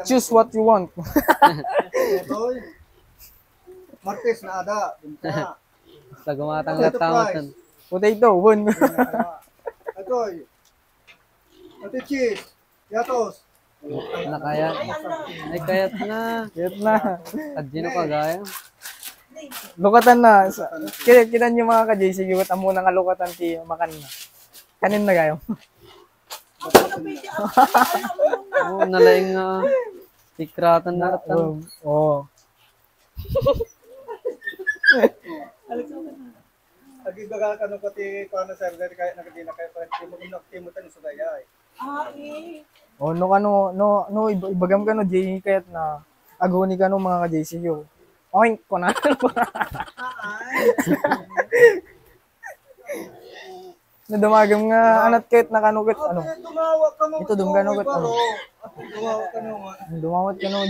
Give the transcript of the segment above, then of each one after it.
Choose what you want. Ito, Martes na ada. Basta gumatang tamasan. Potato, one. Ito, ito cheese. Yatos. Nakaya. Ay, kayat na. Kayat na. Adjino ka gaya. Lukatan na. Kita nyo mga ka-JC, giwat ang munang alukatan ti makan na. Kanin na kayo. Oo, nalaing tikratan na ratan. Oo. Agibaga ka nung pati paano sir, dahil kaya nakagina kayo pa timutan sa dayay. Oh, ibagam ka no, JC kayat na aguni ka no mga ka-JC yo. Okay, kunan. Nadumagam nga anat kahit nakanukit ano. Ito dumganugot ano. Dumawat ka no.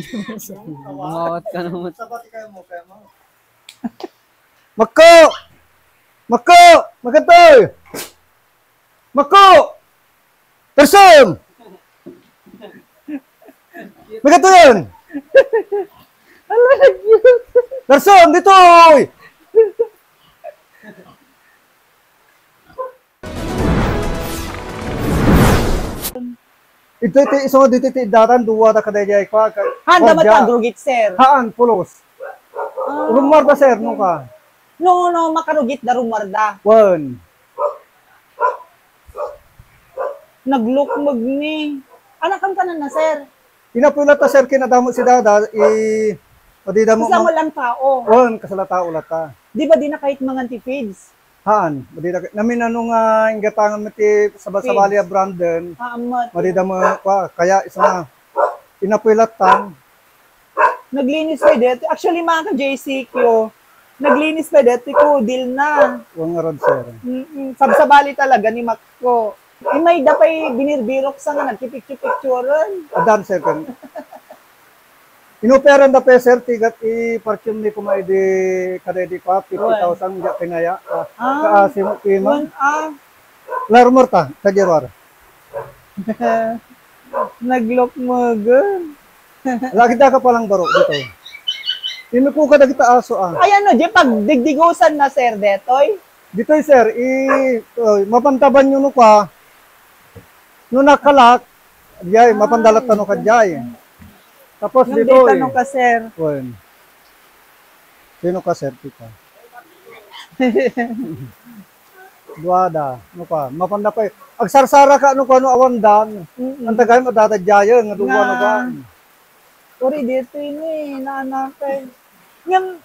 Bumawat ka naman. Sabati kayo mo. Mako! Mako! Magatoy! Mako! Person! Magatoy! Person, dito! Ito iso dito datan duwa ta kadayay ko. Handa matagrugit, sir. Haan pulos. Rumar ta sir no ka. No, makarugit da rumarda. One. Naglukmag ni. Anak kan kanan na, sir. Inapulat ta sir kinadamo si dada padi damo. Kasama lang tao. One kasalata ulat ta. Di ba di na kahit mga anti-feeds? Haan, madida namin ano nga ingatangan mati sabali Brandon. Haamat. Madida mo kaya isa na inapulat tan. Naglinis pa dito. Actually, mga ka-JCQ, naglinis pa dito ko, deal na. Wang rod sir. Sabsabali talaga ni Makko. May dapay binirbirok sa nga, nagkipicture-picturean. Adan sir kan. Inoperan da pe sir tigat i-parchum ni kumay di kadedi pa 50,000 ja pinaya. Kaasim kima. Larmor ta sa Gerwar. Naglukmagan. Lagi da ka palang baro dito. Inupo ka da kita aso Ay ano, di pag digdigusan na, sir, detoy? Dito sir, mapantaban nyo no ka. No nakalak, jay, mapandalat tano ka jay. Tapos Yung dito tanong ka, sir. Bueno. Sino ka sir kita? Duada, no ka, mapanda pa. Agsarsara ka no ka no awandan. Ang tagay mo dadadyayan nga duwa no ka. Uri dito ini naanapay. Yang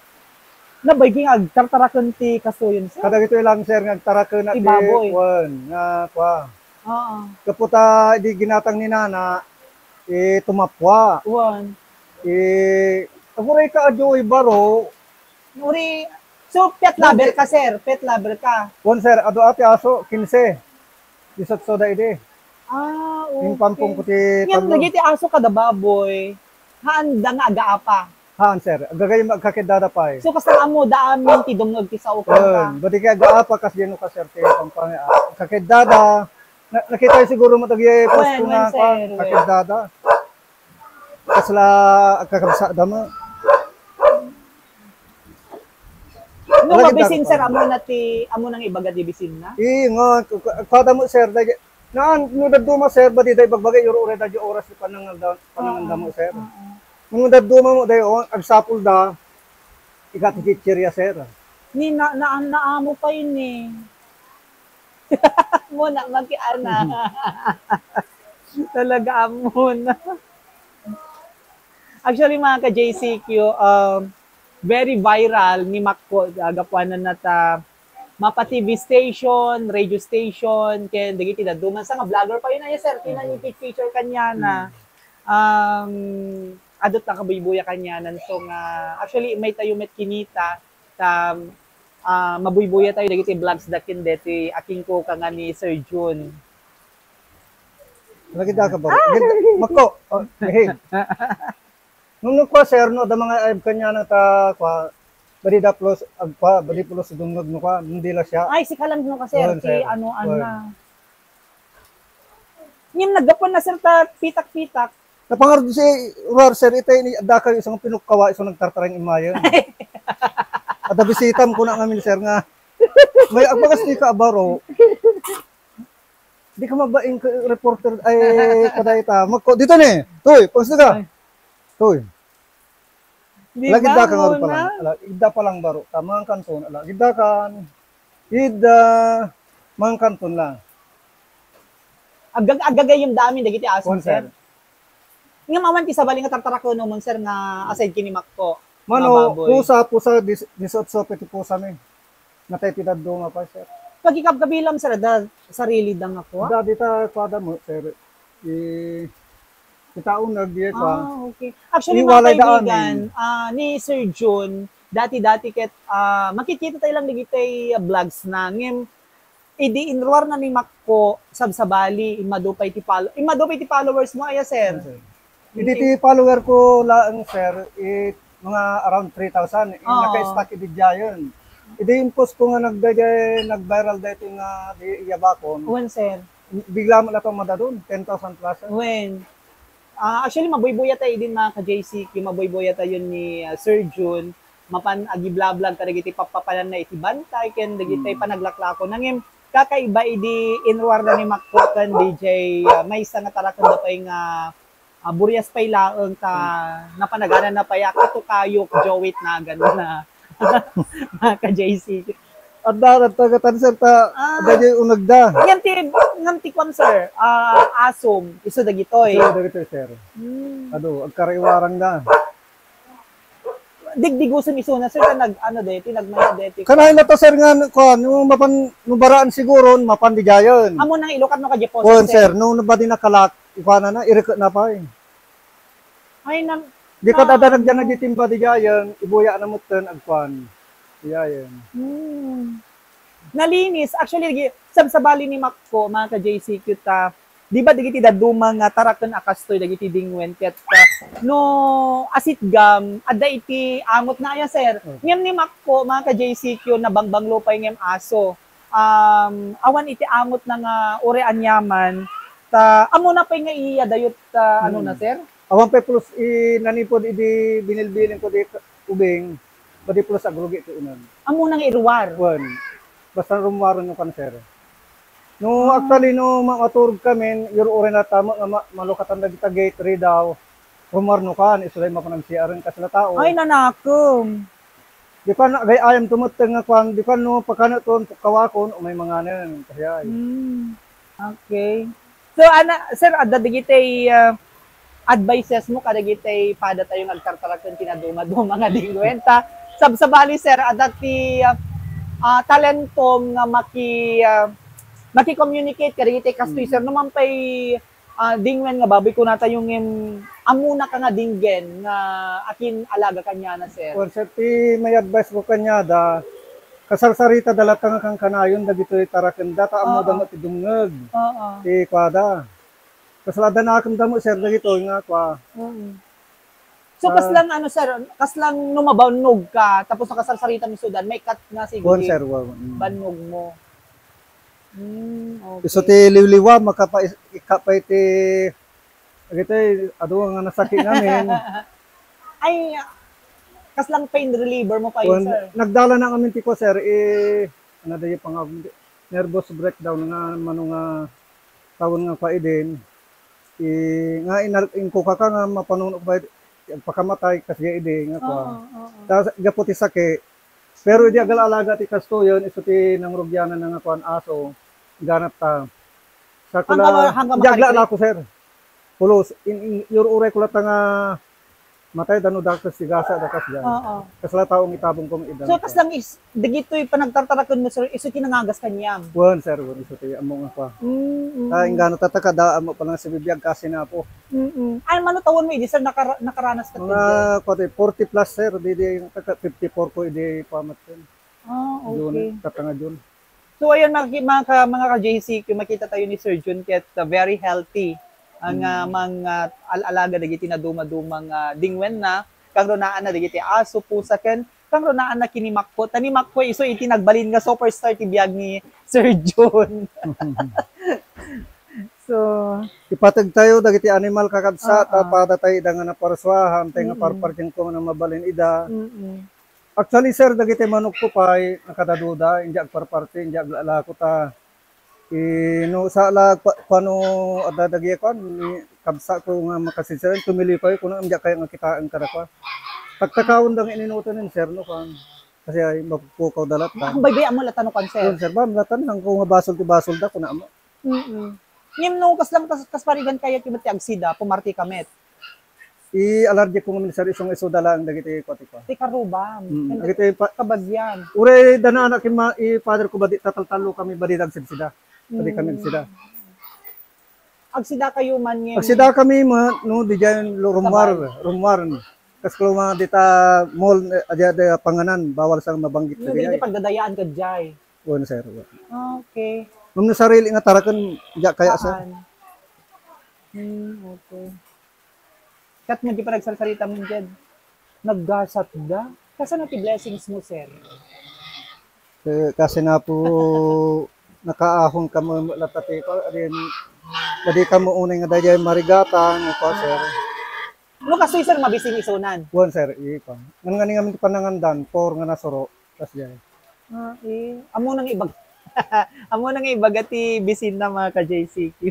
nabayging agtartarakan ti kasuyon, sir. Kada ito lang sir nga taraken na ti Ibaboy. nga kwa. Oo. Kaputa di ginatang ni nana tumapwa. One. Aguray ka adyo baro. Uri, so pet lover ka, sir. Pet lover ka. One sir, ado ate aso 15. Isot soda ide. Okay. Yung pampong ko ti Yang tablo. lagi ti aso kada baboy. Handa nga agaapa. Haan sir, agagay magkakidada pa eh. So kasang amo daamin ti dumnog ti sa ukon ka. Bati kaya gaapa kasi yun ka sir ti pampang kakidada. Nakita siguro mo tagye post ko nga ka kakidada. Kasla kakabsa dama. No mabisin, sir, amo nang ibaga di bisin na. Nga kada mo sir naan no daduma sir bati day bagbagay uro da oras ni pananganda mo sir. Nung daduma mo day agsapul da ikat chichirya sir. Ni naamo pa yun eh. Muna magkiana. Talaga amo na. Actually mga ka-JCQ, very viral ni Makko agapuanan na ta mapa TV station, radio station, ken dagiti daduman sa nga vlogger pa yun ay sir, kinan feature kanya na adot na kabuybuya kanyanan. So nga actually may tayo met kinita ta mabuybuya tayo dagiti vlogs dakin deti aking ko ka nga ni Sir June. Nakita ka ba? Makko. Hey. Nung ko sir no da mga kanya na ta kwa Badida plus agpa, badi plus dungog no ka, hindi la siya. Ay, si kalam no ka sir, Well, si sir. ano Well. na. Ngim nagapon na sir ta pitak-pitak. Napangarod si Urar, sir, ito ni adaka isang pinukkawa, isang nagtartarang imayon. At bisitam ko na ngamin, sir, nga, may agbagas ni ka abaro, di ka mabaing reporter, ay, kadayta, dito ni, Toy, pagsa ka, Toy. Di Lagi ba, da ka nga pa muna? lang. Igda pa lang baro. Tamang kanton. Igda kan. Mang kanton lang. Agagay yung dami dagiti aso, One, sir. sir. Nga maman ti sabali nga tartara ko no sir nga aside kini Makko. Mano, baboy. pusa, disotso, peti pusa mi. Natay pitad do nga pa, sir. Pagkikabilam sir da sarili dang ako. Da, dita, kwada mo, sir. Kita unag, diya kwa. Okay. Actually, Iwalay mga daan, kaibigan, ni Sir Jun, dati ket makikita tayo lang digitay vlogs na ngem idi-inroar na ni Makko sabsabali imadupay ti followers mo aya sir. Hindi ti follower ko lang, sir, mga around 3,000. Oo. Naka-stack ididya Idi-impose ko nga nag-viral dito nga di iyabakon. When sir? Bigla mo na itong madadon, 10,000 plus. When? Actually, maboy-boya tayo din mga ka-JCQ, maboy-boya tayo ni Sir Jun, mapan agi vlog ka dagiti papapalan na iti bantay, ken dagiti panaglaklako. Nangim, kakaiba idi inwar na ni Makko kan DJ, may isa nga tarakon da pay nga buryas pay laeng ta napanaganan na paya katukayok jowit na ganun na mga ka-JCQ. At darat tagatan, sir, dahil unagda. Ngam ti kwan sir, asom, iso dagitoy. So, dito, sir. Agkariwarang na. Digdigusan iso na sir, nagmaya deti. Kanahin na to, sir, nga, nung baraan siguro, mapandigayon. Amo nang ilokat no ka Jepo Kuan, sir, nung ba din nakalak, ikwana na, irikot na pa eh. Ay nang Di ka dadanag dyan nagtitimba digayon, ibuya na mo ten agkwan. Digayon. nalinis. Actually, sabsabali ni Makko, mga ka-JCQ ta, di ba dagiti dadumang tarakon akastoy dagiti dingwen ket no asitgam adda iti amot na aya sir. Ngem ni Makko, mga ka-JCQ na bangbanglo pay ngem aso. Awan iti amot na nga ore anyaman ta amo na pay nga iya dayot ano na sir? Awan pa plus nanipod idi binilbilin ko di ubing, padi plus agrugi ko unan. Amo nang irwar. Kuan. Basta rumwaron yung kanser. No actually no maturog kami, yuro ore na tama nga malukatan dagita gate re daw. Rumarno kan isulay mapanagsiaran ka sila tao. Ay nanakom. Di pa na gay ayam tumuteng nga kwan, di pa no pagkana ton kawakon o may mga nan kasi ay. Okay. So sir adda digitay advices mo kadagitay pada tayo nagtartarakon tinaduma-duma nga dingwenta. Sabsabali sir adati talentom nga maki-communicate kadagitay kastoy sir naman pay dingwen nga baboy ko nata yung amuna ka nga dinggen nga akin alaga kanya na sir. Konsepti may advice ko kanya da kasarsarita dalatang kang kanayon dagito taraken data amo damo ti dungeg. Oo. Ti kwada. Kasalada na akong damo sir dagito nga kwa. So kaslang ano sir, kaslang numabawnog ka tapos nakasarsarita mi sudan may cut na siguro. Bon sir, Banog mo. Okay. Iso ti liwliwa makapay ti dagito ado nga nasakit namin. Ay, kaslang pain reliever mo pa yun, sir. Nagdala na kami ti ko sir ano dayo pang nervous breakdown nga mano nga tawon nga paidin. Nga inko ka nga mapanuno ba pagkamatay kasi ide nga kwa. Tapos gaputi sake. Pero di agal alaga ti kastoyon iso ti nang rugyanan nga kwan aso ganap ta. Sa kula jagla na ako sir. Pulos your ure kula ta nga matay dano dakas ti gasa dakas gan. Kasla taong itabong ko idan. So kaslang is digitoy panagtartarakon mo sir iso tinangagas kanyam. Wan sir, wan iso ti amo nga pa. Ingano tataka da amo pa lang sa bibiyag kasi na po. Ay mano tawon mo idi sir nakaranas ka mga kote 40 plus sir di 54 ko idi pamat ken. Okay. Katanga Jun. So ayun mga ka-JCQ makita tayo ni Sir Jun ket very healthy ang mga alaga dagiti na duma-dumang dingwen na kang ronaan na dagiti aso pusa ken kang ronaan na kini Makko tani Makko iso iti nagbalin nga superstar ti biag ni Sir Jun. So, Ipatag tayo dagiti animal kakabsa pada tayo da nga naparaswahan tayo nga parparking ko na mabalin ida. Actually sir dagiti manok ko pay nakadaduda injak parparte injak lalako ta. No sa lag pano adadagi ko ni kabsa ko nga makasisiran tumili pa ko na injak kay nga kitaan kada ko. Pagtakawon dang ininuto nin sir no kan. Kasi ay mapupukaw dalat ta. ang baybay amo latano kan sir. Yun, sir ba latan hang ko nga basol ti basol da kuna mo. Ngim no kas lang kas parigan kaya kimati agsida pumarti kamet. I-allergic ko ngamin sir isong isoda lang dagiti ko ti ko. Ti karubam. Dagiti Kabagyan. ure dana anak father ko badi tataltalo kami badi dagsida. Badi kami sida. Agsida kayo man ngim. Pagsida kami no di diyan rumwar. Kas ko mga dita mall adya panganan bawal sang mabanggit Yung dagiti. hindi pagdadayaan ka jay. Wala sir. Okay. Nung sarili nga tarakan diya kaya sir. Okay. Kat mo di pa nagsalsalita mo dyan. Naggasat da? Kasi na ti blessings mo, sir. Kasi na po nakaahon ka mo latati ko adin badi ka mo unay nga dayay marigatan ko sir. No kasoy, sir, mabising isunan. Wan sir iko. Ngan nga ni panangandan for nga nasuro tas diay. Amo nang ibag. Amo nang ibagati bisin na mga ka-JCQ.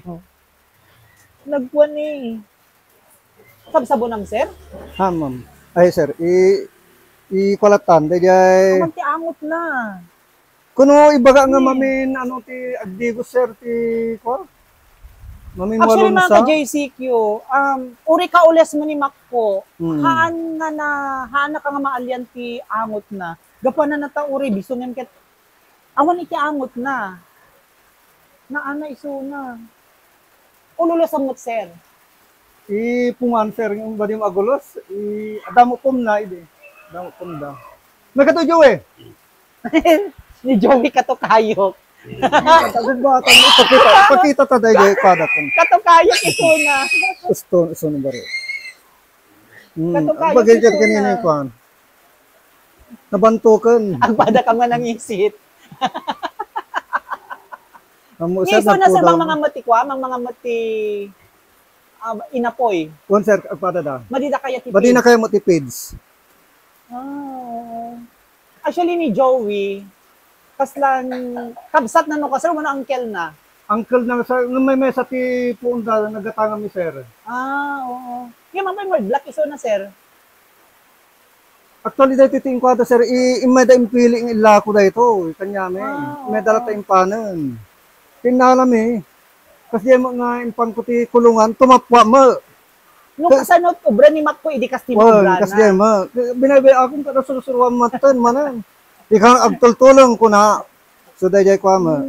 Nagpuan eh. Sabsabo nam, sir? Ha ma'am. Ay sir i-kulatan dayay. Amang ti angot na. Kuno ibaga nga mamin ano ti agdigo sir ti ko. Mamin Actually, walon mga sa. ka-JCQ, uri ka ules mo ni Makko, Hmm. haan na ka nga maalyan ti angot na. Gapuan na nata uri, bisungin ket, awan iti angot na. Naana iso na. Ululos ang mot, sir. Pungan sir yung badi mo agulos. Adamo pum na ide. Adamo pum da. Nagkatujo eh. Ni Joey Katukayok. Tagod ba ta pakita ta dayay kada kun. Katukayok iso na. Gusto no baro. Katukayok Bagay ito kanina na. yung kwan. Nabantukan. Ang bada ka man ang isit. Amo Ni sir iso na sa nagpudang. mga mati kwa, mga mati inapoy. Wan sir agpada da. Madida kaya ti Badi na kayo mo ti page. Oo. Actually ni Joey, kaslan kabsat na no kasi mo na uncle na. Uncle na sa may mesa ti puunda nagatangan mi sir. Oo. Yung mga may black iso na, sir. Actually dahito ti inkwada sir imeda impili ng ila ko dahito kanyame. Imeda ta impanan. Tinalam eh. Kasi yung mga impang ko ti kulungan tumapwa mo. Nung kasanot ko, bra ni Makko, idi kas Wan, kasi ma, binabay akong kada surusuruan matan manan. Ikang agtultulang ko na. So dayay ko ama.